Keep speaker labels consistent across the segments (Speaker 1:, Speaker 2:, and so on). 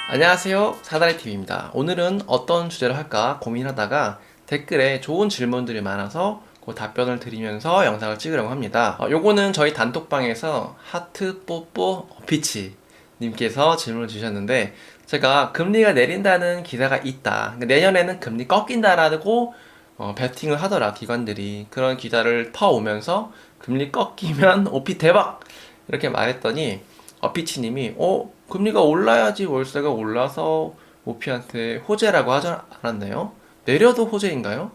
Speaker 1: 안녕하세요, 사다리TV입니다. 오늘은 어떤 주제로 할까 고민하다가 댓글에 좋은 질문들이 많아서 그 답변을 드리면서 영상을 찍으려고 합니다. 요거는 저희 단톡방에서 하트 뽀뽀 피치 님께서 질문을 주셨는데, 제가 금리가 내린다는 기사가 있다, 그러니까 내년에는 금리 꺾인다라고 베팅을 하더라, 기관들이. 그런 기사를 퍼오면서 금리 꺾이면 오피 대박! 이렇게 말했더니 피치님이 금리가 올라야지 월세가 올라서 오피한테 호재라고 하지 않았나요? 내려도 호재인가요?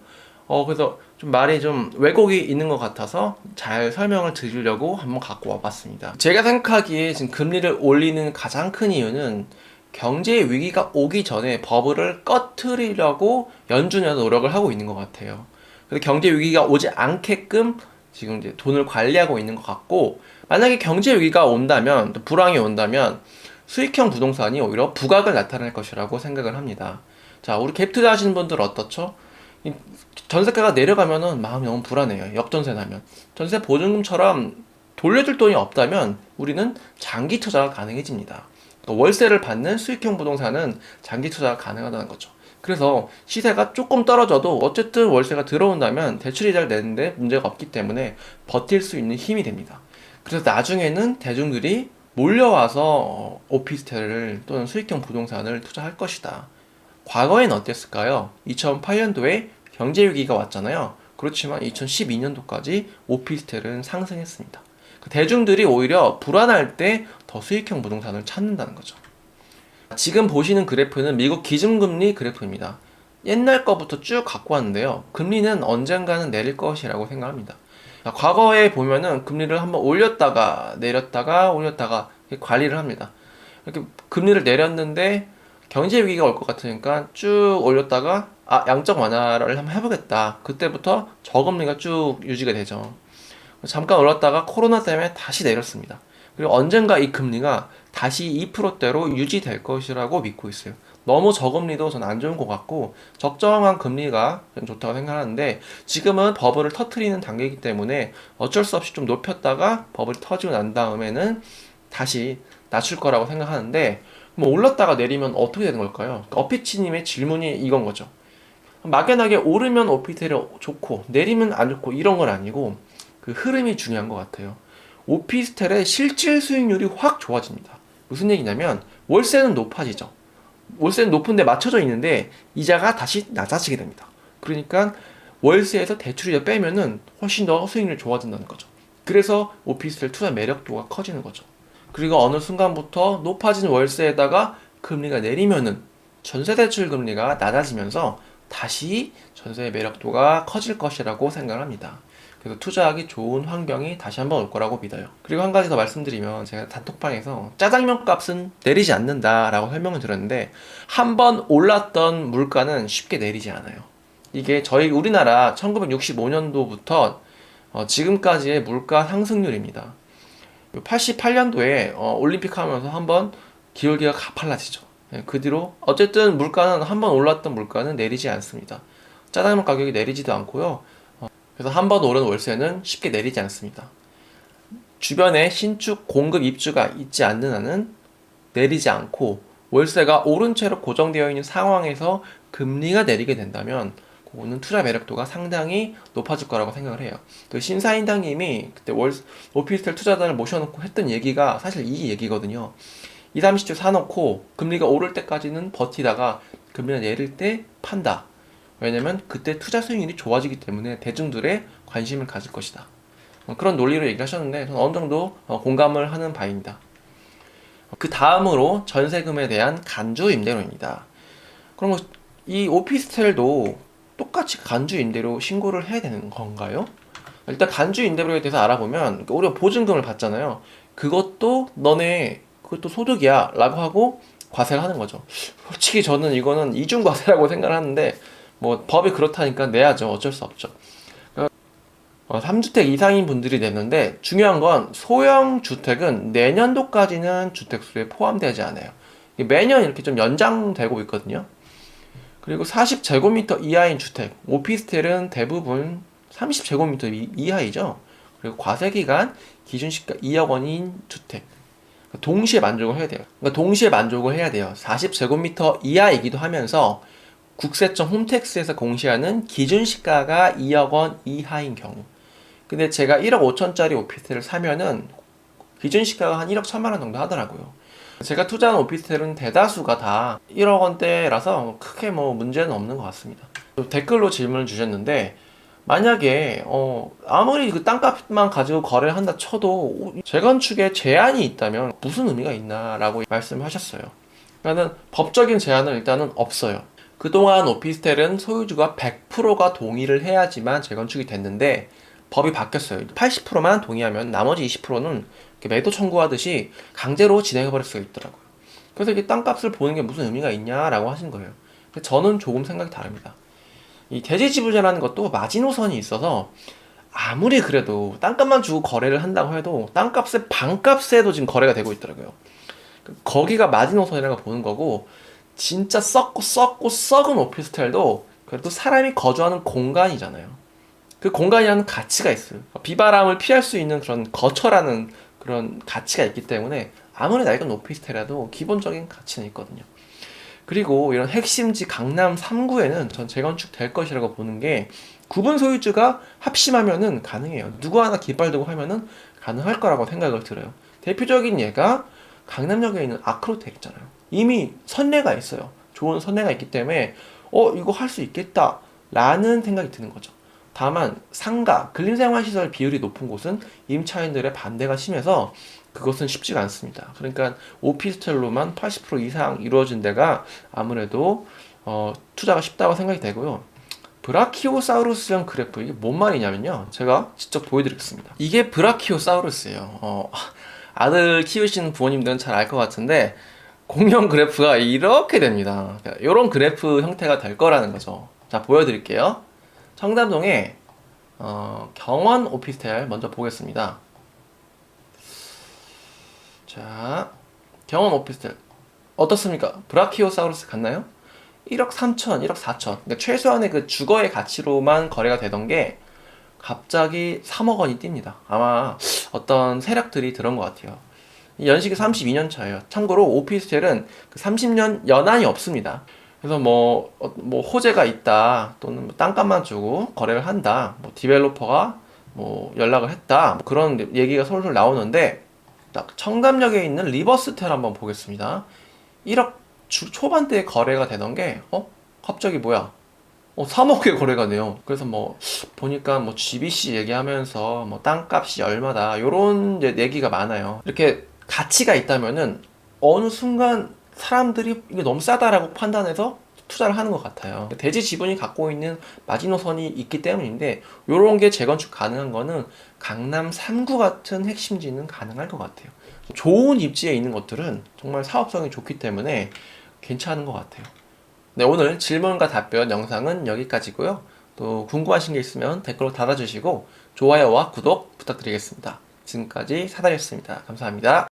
Speaker 1: 그래서 좀 말이 좀 왜곡이 있는 것 같아서 잘 설명을 드리려고 한번 갖고 와봤습니다. 제가 생각하기에 지금 금리를 올리는 가장 큰 이유는 경제 위기가 오기 전에 버블을 꺼트리려고 연준에서 노력을 하고 있는 것 같아요. 그래서 경제 위기가 오지 않게끔 지금 이제 돈을 관리하고 있는 것 같고, 만약에 경제 위기가 온다면, 또 불황이 온다면 수익형 부동산이 오히려 부각을 나타낼 것이라고 생각을 합니다. 자, 우리 갭 투자 하시는 분들 어떻죠? 전세가가 내려가면은 마음이 너무 불안해요. 역전세 나면. 전세 보증금처럼 돌려줄 돈이 없다면 우리는 장기 투자가 가능해집니다. 또 월세를 받는 수익형 부동산은 장기 투자가 가능하다는 거죠. 그래서 시세가 조금 떨어져도 어쨌든 월세가 들어온다면 대출이자를 내는데 문제가 없기 때문에 버틸 수 있는 힘이 됩니다. 그래서 나중에는 대중들이 몰려와서 오피스텔을 또는 수익형 부동산을 투자할 것이다. 과거엔 어땠을까요? 2008년도에 경제 위기가 왔잖아요. 그렇지만 2012년도까지 오피스텔은 상승했습니다. 대중들이 오히려 불안할 때 더 수익형 부동산을 찾는다는 거죠. 지금 보시는 그래프는 미국 기준금리 그래프입니다. 옛날 거부터 쭉 갖고 왔는데요. 금리는 언젠가는 내릴 것이라고 생각합니다. 과거에 보면은 금리를 한번 올렸다가 내렸다가 올렸다가 관리를 합니다. 이렇게 금리를 내렸는데 경제 위기가 올 것 같으니까 쭉 올렸다가 양적 완화를 한번 해보겠다. 그때부터 저금리가 쭉 유지가 되죠. 잠깐 올랐다가 코로나 때문에 다시 내렸습니다. 그리고 언젠가 이 금리가 다시 2%대로 유지될 것이라고 믿고 있어요. 너무 저금리도 전 안 좋은 것 같고 적정한 금리가 좀 좋다고 생각하는데, 지금은 버블을 터트리는 단계이기 때문에 어쩔 수 없이 좀 높였다가 버블이 터지고 난 다음에는 다시 낮출 거라고 생각하는데, 뭐 올랐다가 내리면 어떻게 되는 걸까요? 어피치님의 질문이 이건 거죠. 막연하게 오르면 오피스텔이 좋고 내리면 안 좋고 이런 건 아니고 그 흐름이 중요한 것 같아요. 오피스텔의 실질 수익률이 확 좋아집니다. 무슨 얘기냐면 월세는 높아지죠. 월세는 높은데 맞춰져 있는데 이자가 다시 낮아지게 됩니다. 그러니까 월세에서 대출이자 빼면은 훨씬 더 수익률이 좋아진다는 거죠. 그래서 오피스텔 투자 매력도가 커지는 거죠. 그리고 어느 순간부터 높아진 월세에다가 금리가 내리면은 전세대출 금리가 낮아지면서 다시 전세의 매력도가 커질 것이라고 생각을 합니다. 그래서 투자하기 좋은 환경이 다시 한번 올 거라고 믿어요. 그리고 한 가지 더 말씀드리면, 제가 단톡방에서 짜장면 값은 내리지 않는다라고 설명을 드렸는데, 한번 올랐던 물가는 쉽게 내리지 않아요. 이게 저희 우리나라 1965년도부터 지금까지의 물가 상승률입니다. 88년도에 올림픽 하면서 한번 기울기가 가팔라지죠. 그 뒤로 어쨌든 물가는 한번 올랐던 물가는 내리지 않습니다. 짜장면 가격이 내리지도 않고요. 그래서 한번 오른 월세는 쉽게 내리지 않습니다. 주변에 신축 공급 입주가 있지 않는 한은 내리지 않고, 월세가 오른 채로 고정되어 있는 상황에서 금리가 내리게 된다면 그거는 투자 매력도가 상당히 높아질 거라고 생각을 해요. 그 신사임당님이 그때 오피스텔 투자자를 모셔놓고 했던 얘기가 사실 이 얘기거든요. 20, 30주 사놓고 금리가 오를 때까지는 버티다가 금리가 내릴 때 판다. 왜냐면 그때 투자 수익률이 좋아지기 때문에 대중들의 관심을 가질 것이다. 그런 논리로 얘기하셨는데 저는 어느 정도 공감을 하는 바입니다. 그 다음으로 전세금에 대한 간주 임대료입니다. 그럼 이 오피스텔도 똑같이 간주 임대료 신고를 해야 되는 건가요? 일단 간주 임대료에 대해서 알아보면, 우리가 보증금을 받잖아요. 그것도 소득이야 라고 하고 과세를 하는 거죠. 솔직히 저는 이거는 이중과세라고 생각을 하는데, 뭐 법이 그렇다니까 내야죠. 어쩔 수 없죠. 3주택 이상인 분들이 내는데, 중요한 건 소형 주택은 내년도까지는 주택수에 포함되지 않아요. 매년 이렇게 좀 연장되고 있거든요. 그리고 40제곱미터 이하인 주택, 오피스텔은 대부분 30제곱미터 이하이죠. 그리고 과세기간 기준시가 2억 원인 주택, 동시에 만족을 해야 돼요. 그러니까 동시에 만족을 해야 돼요. 40제곱미터 이하이기도 하면서 국세청 홈택스에서 공시하는 기준 시가가 2억 원 이하인 경우. 근데 제가 1억 5천짜리 오피스텔을 사면은 기준 시가가 한 1억 1천만 원 정도 하더라고요. 제가 투자한 오피스텔은 대다수가 다 1억 원대라서 크게 뭐 문제는 없는 것 같습니다. 댓글로 질문을 주셨는데, 만약에 아무리 그 땅값만 가지고 거래를 한다 쳐도 재건축에 제한이 있다면 무슨 의미가 있나라고 말씀을 하셨어요. 그러니까는 법적인 제한은 일단은 없어요. 그동안 오피스텔은 소유주가 100%가 동의를 해야지만 재건축이 됐는데 법이 바뀌었어요. 80%만 동의하면 나머지 20%는 매도 청구하듯이 강제로 진행해버릴 수가 있더라고요. 그래서 이게 땅값을 보는 게 무슨 의미가 있냐라고 하신 거예요. 근데 저는 조금 생각이 다릅니다. 이 대지지불제라는 것도 마지노선이 있어서 아무리 그래도 땅값만 주고 거래를 한다고 해도 땅값의 반값에도 지금 거래가 되고 있더라고요. 거기가 마지노선이라고 보는 거고, 진짜 썩고 썩은 오피스텔도 그래도 사람이 거주하는 공간이잖아요. 그 공간이라는 가치가 있어요. 비바람을 피할 수 있는 그런 거처라는 그런 가치가 있기 때문에 아무리 낡은 오피스텔이라도 기본적인 가치는 있거든요. 그리고 이런 핵심지 강남 3구에는 전 재건축 될 것이라고 보는 게, 구분 소유주가 합심하면은 가능해요. 누구 하나 깃발 들고 하면은 가능할 거라고 생각을 들어요. 대표적인 예가 강남역에 있는 아크로텔 있잖아요. 이미 선례가 있어요. 좋은 선례가 있기 때문에 이거 할 수 있겠다 라는 생각이 드는 거죠. 다만 상가, 근린생활시설 비율이 높은 곳은 임차인들의 반대가 심해서 그것은 쉽지가 않습니다. 그러니까 오피스텔로만 80% 이상 이루어진 데가 아무래도 투자가 쉽다고 생각이 되고요. 브라키오사우루스형 그래프, 이게 뭔 말이냐면요, 제가 직접 보여드리겠습니다. 이게 브라키오사우루스예요. 아들 키우시는 부모님들은 잘 알 것 같은데 공룡 그래프가 이렇게 됩니다. 이런 그래프 형태가 될 거라는 거죠. 자, 보여드릴게요. 청담동에 경원 오피스텔 먼저 보겠습니다. 자, 경원 오피스텔 어떻습니까? 브라키오사우루스 같나요? 1억 3천, 1억 4천. 그러니까 최소한의 그 주거의 가치로만 거래가 되던 게 갑자기 3억 원이 뜁니다. 아마 어떤 세력들이 들은 것 같아요. 연식이 32년 차예요. 참고로 오피스텔은 그 30년 연한이 없습니다. 그래서 뭐 호재가 있다, 또는 뭐 땅값만 주고 거래를 한다, 뭐 디벨로퍼가 뭐 연락을 했다, 뭐 그런 얘기가 솔솔 나오는데, 딱 청담역에 있는 리버스텔 한번 보겠습니다. 1억 초반대에 거래가 되던 게 갑자기 뭐야? 3억에 거래가 돼요. 그래서 뭐 보니까 뭐 GBC 얘기하면서 뭐 땅값이 얼마다 요런 얘기가 많아요. 이렇게 가치가 있다면은 어느 순간 사람들이 이게 너무 싸다라고 판단해서 투자를 하는 것 같아요. 대지 지분이 갖고 있는 마지노선이 있기 때문인데, 요런 게 재건축 가능한 거는 강남 3구 같은 핵심지는 가능할 것 같아요. 좋은 입지에 있는 것들은 정말 사업성이 좋기 때문에 괜찮은 것 같아요. 네, 오늘 질문과 답변 영상은 여기까지고요. 또 궁금하신 게 있으면 댓글로 달아주시고 좋아요와 구독 부탁드리겠습니다. 지금까지 사다리였습니다. 감사합니다.